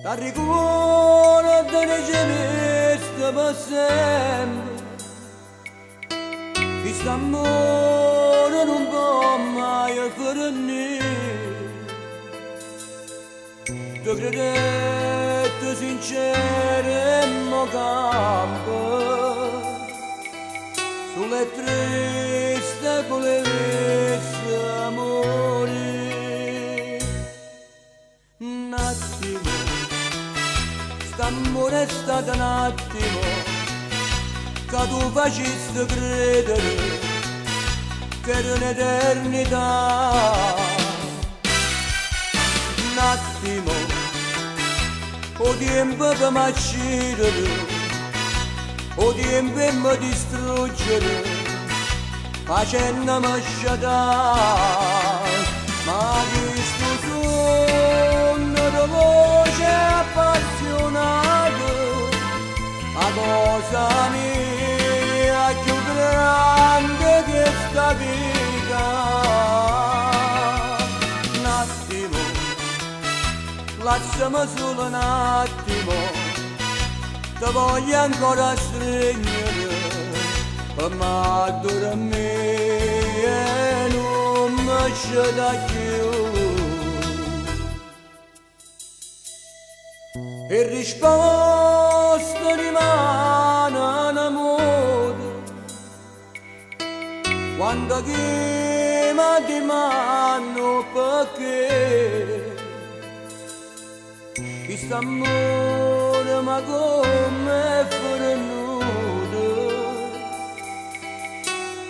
T'arricuono delle gemeste per sempre. Questo amore non può mai finire. Tu credete sincero e mo campo sulle triste con le visse amore. Un attimo, st'amore è stato un attimo che tu facesti credere che era un'eternità. Un attimo, o tempo che mi accide, o tempo che mi distrugge, facendomi sciatare. Ma questo sonno di voce appassionata, la cosa mia più grande che sta vita. Un attimo, lasciami solo un attimo, ti voglio ancora stringere, per me dormire e non mi sceda più. E risposta rimane un amore, quando chiama di mano perché questo amore ma come fornuto,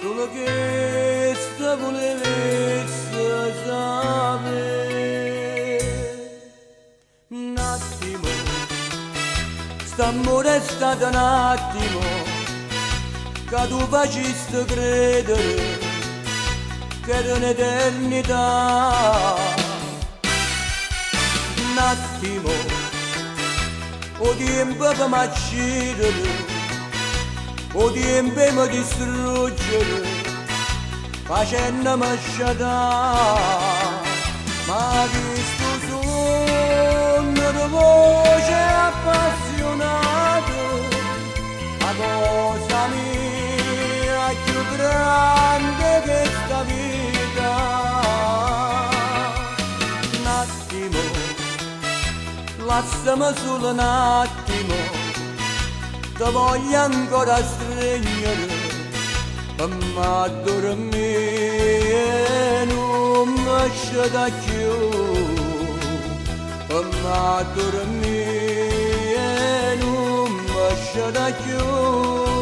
solo che sta volevesse sapere. Un attimo, st'amore è stato un attimo che tu facesti credere che era un'eternità. Un attimo, o tempo che mi accide, o tempo che mi distrugge, facendomi sciatare. Ma questo sonno di voce appassionata, la cosa mia più grande che sta vita. Un attimo, lasciami solo un attimo, ti voglio ancora stringere, per me dormire e non mi sceda più, per me dormire e non mi sceda più.